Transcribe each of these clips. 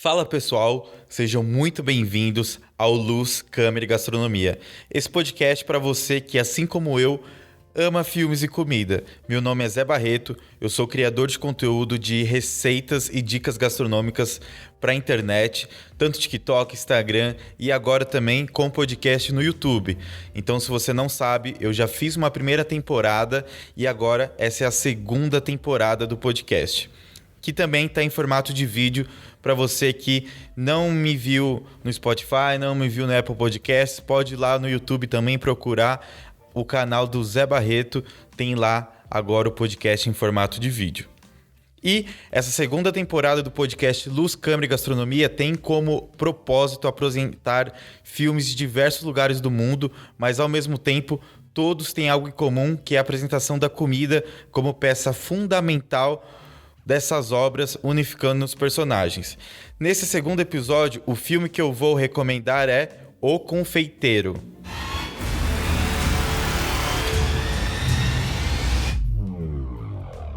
Fala pessoal, sejam muito bem-vindos ao Luz, Câmera e Gastronomia. Esse podcast para você que, assim como eu, ama filmes e comida. Meu nome é Zé Barreto, eu sou criador de conteúdo de receitas e dicas gastronômicas para a internet, tanto TikTok, Instagram e agora também com podcast no YouTube. Então, se você não sabe, eu já fiz uma primeira temporada e agora essa é a segunda temporada do podcast, que também está em formato de vídeo para você que não me viu no Spotify, não me viu no Apple Podcasts, pode ir lá no YouTube também procurar o canal do Zé Barreto, tem lá agora o podcast em formato de vídeo. E essa segunda temporada do podcast Luz, Câmera e Gastronomia tem como propósito apresentar filmes de diversos lugares do mundo, mas ao mesmo tempo todos têm algo em comum, que é a apresentação da comida como peça fundamental dessas obras, unificando os personagens. Nesse segundo episódio, o filme que eu vou recomendar é O Confeiteiro.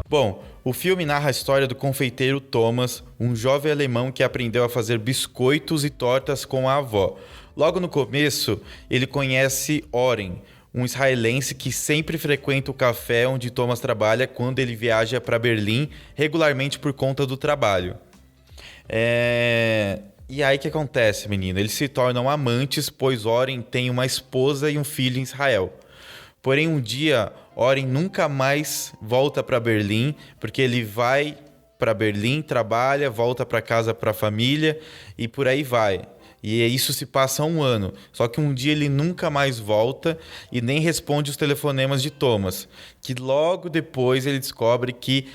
Bom, o filme narra a história do confeiteiro Thomas, um jovem alemão que aprendeu a fazer biscoitos e tortas com a avó. Logo no começo, ele conhece Oren, um israelense que sempre frequenta o café onde Thomas trabalha quando ele viaja para Berlim, regularmente por conta do trabalho. E aí o que acontece, menino? Eles se tornam amantes, pois Oren tem uma esposa e um filho em Israel. Porém, um dia, Oren nunca mais volta para Berlim, porque ele vai para Berlim, trabalha, volta para casa para a família e por aí vai. E isso se passa um ano. Só que um dia ele nunca mais volta e nem responde os telefonemas de Thomas, que logo depois ele descobre que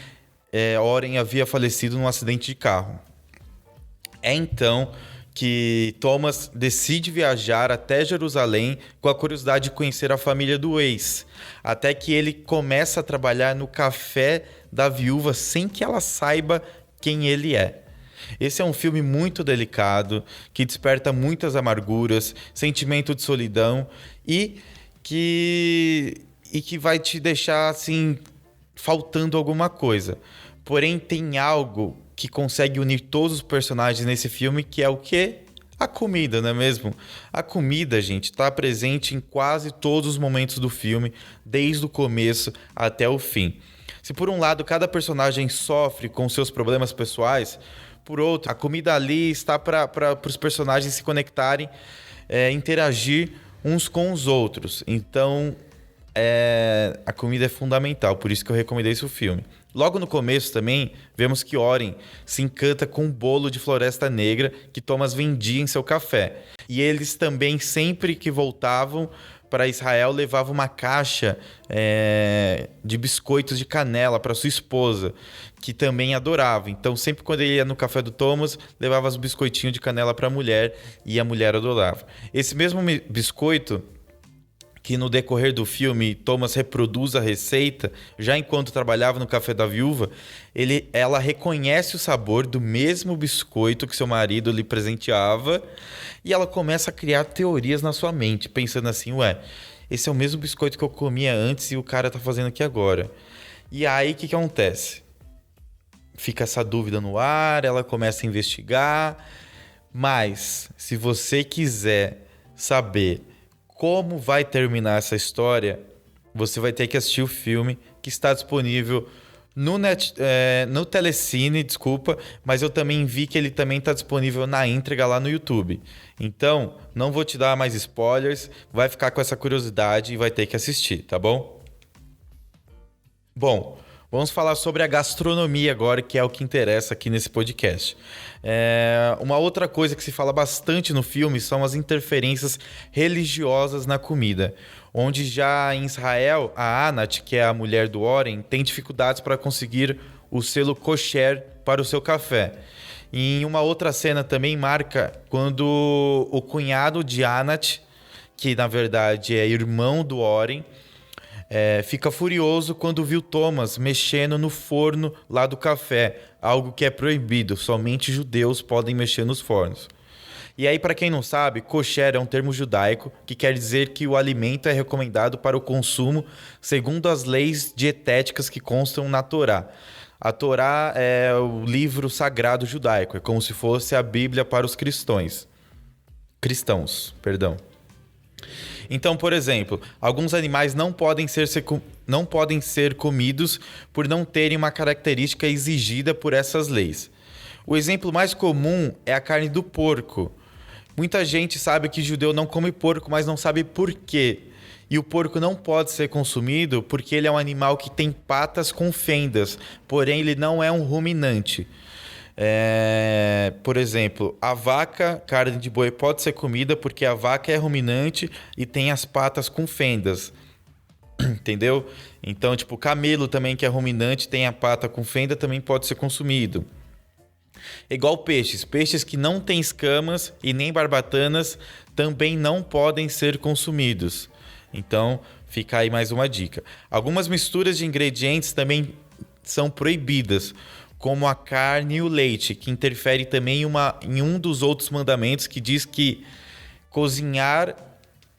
Oren havia falecido num acidente de carro. É então que Thomas decide viajar até Jerusalém com a curiosidade de conhecer a família do ex, até que ele começa a trabalhar no café da viúva sem que ela saiba quem ele é. Esse é um filme muito delicado, que desperta muitas amarguras, sentimento de solidão e que vai te deixar assim faltando alguma coisa. Porém, tem algo que consegue unir todos os personagens nesse filme, que é o quê? A comida, não é mesmo? A comida, gente, está presente em quase todos os momentos do filme, desde o começo até o fim. Se por um lado cada personagem sofre com seus problemas pessoais, por outro, a comida ali está para os personagens se conectarem, interagir uns com os outros. Então, a comida é fundamental, por isso que eu recomendei esse filme. Logo no começo também, vemos que Oren se encanta com um bolo de floresta negra que Thomas vendia em seu café. E eles também, sempre que voltavam para Israel, levavam uma caixa de biscoitos de canela para sua esposa, que também adorava. Então, sempre quando ele ia no café do Thomas, levava os biscoitinhos de canela para a mulher e a mulher adorava. Esse mesmo biscoito, que no decorrer do filme Thomas reproduz a receita, já enquanto trabalhava no café da viúva, ela reconhece o sabor do mesmo biscoito que seu marido lhe presenteava e ela começa a criar teorias na sua mente, pensando assim, esse é o mesmo biscoito que eu comia antes e o cara tá fazendo aqui agora. E aí o que acontece? Fica essa dúvida no ar, ela começa a investigar, mas se você quiser saber como vai terminar essa história, você vai ter que assistir o filme, que está disponível no Telecine, mas eu também vi que ele também está disponível na íntegra lá no YouTube. Então, não vou te dar mais spoilers, vai ficar com essa curiosidade e vai ter que assistir, tá bom? Bom, vamos falar sobre a gastronomia agora, que é o que interessa aqui nesse podcast. Uma outra coisa que se fala bastante no filme são as interferências religiosas na comida, onde já em Israel, a Anat, que é a mulher do Oren, tem dificuldades para conseguir o selo kosher para o seu café. E em uma outra cena também marca quando o cunhado de Anat, que na verdade é irmão do Oren, fica furioso quando viu Thomas mexendo no forno lá do café, algo que é proibido, somente judeus podem mexer nos fornos. E aí, para quem não sabe, kosher é um termo judaico que quer dizer que o alimento é recomendado para o consumo segundo as leis dietéticas que constam na Torá. A Torá é o livro sagrado judaico, é como se fosse a Bíblia para os cristãos. Então, por exemplo, alguns animais não podem ser comidos por não terem uma característica exigida por essas leis. O exemplo mais comum é a carne do porco. Muita gente sabe que judeu não come porco, mas não sabe por quê. E o porco não pode ser consumido porque ele é um animal que tem patas com fendas, porém ele não é um ruminante. Por exemplo, a vaca, carne de boi, pode ser comida porque a vaca é ruminante e tem as patas com fendas. Entendeu? Então, tipo, camelo também, que é ruminante, tem a pata com fenda, também pode ser consumido. Igual peixes. Peixes que não têm escamas e nem barbatanas também não podem ser consumidos. Então, fica aí mais uma dica. Algumas misturas de ingredientes também são proibidas, como a carne e o leite, que interfere também em um dos outros mandamentos que diz que cozinhar,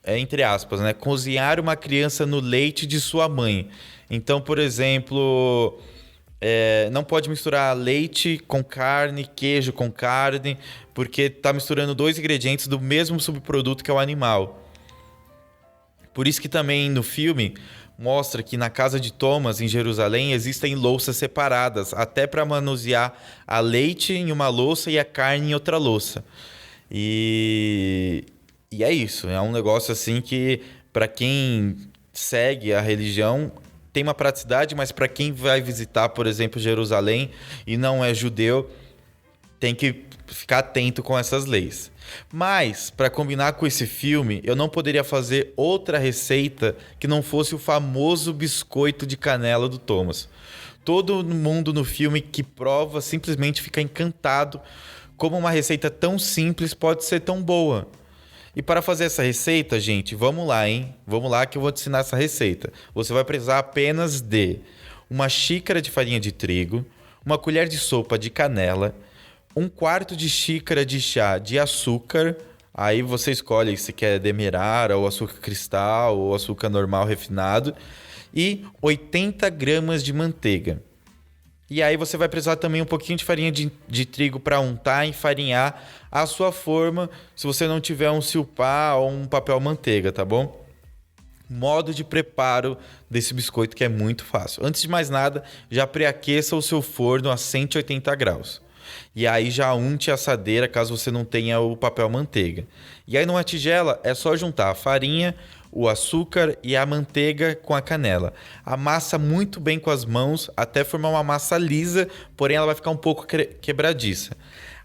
entre aspas, né? Cozinhar uma criança no leite de sua mãe. Então, por exemplo, não pode misturar leite com carne, queijo com carne, porque está misturando 2 ingredientes do mesmo subproduto que é o animal. Por isso que também no filme mostra que na casa de Thomas, em Jerusalém, existem louças separadas, até para manusear a leite em uma louça e a carne em outra louça. E é isso, é um negócio assim que, para quem segue a religião, tem uma praticidade, mas para quem vai visitar, por exemplo, Jerusalém e não é judeu, tem que ficar atento com essas leis. Mas, para combinar com esse filme, eu não poderia fazer outra receita que não fosse o famoso biscoito de canela do Thomas. Todo mundo no filme que prova simplesmente fica encantado como uma receita tão simples pode ser tão boa. E para fazer essa receita, gente, vamos lá, hein? Vamos lá que eu vou te ensinar essa receita. Você vai precisar apenas de 1 xícara de farinha de trigo, 1 colher de sopa de canela, 1/4 de xícara de chá de açúcar. Aí você escolhe se quer demerara, ou açúcar cristal, ou açúcar normal refinado. E 80 gramas de manteiga. E aí você vai precisar também um pouquinho de farinha de trigo para untar e enfarinhar a sua forma, se você não tiver um silpá ou um papel manteiga, tá bom? Modo de preparo desse biscoito que é muito fácil. Antes de mais nada, já pré-aqueça o seu forno a 180 graus. E aí já unte a assadeira caso você não tenha o papel manteiga. E aí numa tigela é só juntar a farinha, o açúcar e a manteiga com a canela. Amassa muito bem com as mãos até formar uma massa lisa, porém ela vai ficar um pouco quebradiça.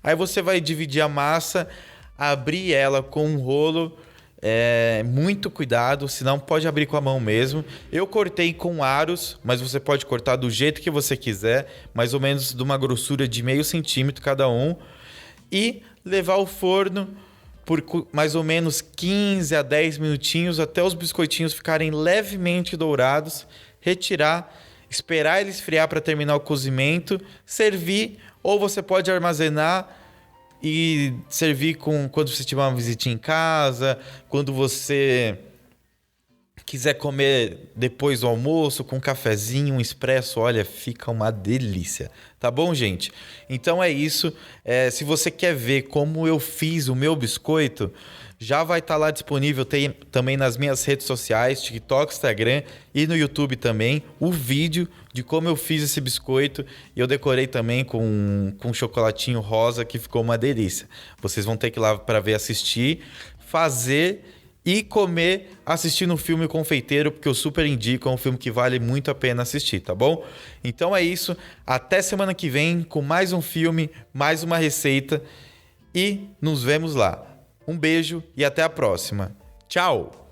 Aí você vai dividir a massa, abrir ela com um rolo, muito cuidado, senão pode abrir com a mão mesmo. Eu cortei com aros, mas você pode cortar do jeito que você quiser, mais ou menos de uma grossura de meio centímetro cada um, e levar ao forno por mais ou menos 15 a 10 minutinhos até os biscoitinhos ficarem levemente dourados, retirar, esperar ele esfriar para terminar o cozimento, servir, ou você pode armazenar e servir quando você tiver uma visitinha em casa, quando você quiser comer depois do almoço, com um cafezinho, um expresso, olha, fica uma delícia. Tá bom, gente? Então é isso. Se você quer ver como eu fiz o meu biscoito, já vai estar lá disponível também nas minhas redes sociais, TikTok, Instagram e no YouTube também, o vídeo de como eu fiz esse biscoito. E eu decorei também com um chocolatinho rosa que ficou uma delícia. Vocês vão ter que ir lá para ver, assistir, fazer e comer assistindo o filme Confeiteiro, porque eu super indico, é um filme que vale muito a pena assistir, tá bom? Então é isso, até semana que vem com mais um filme, mais uma receita e nos vemos lá. Um beijo e até a próxima. Tchau!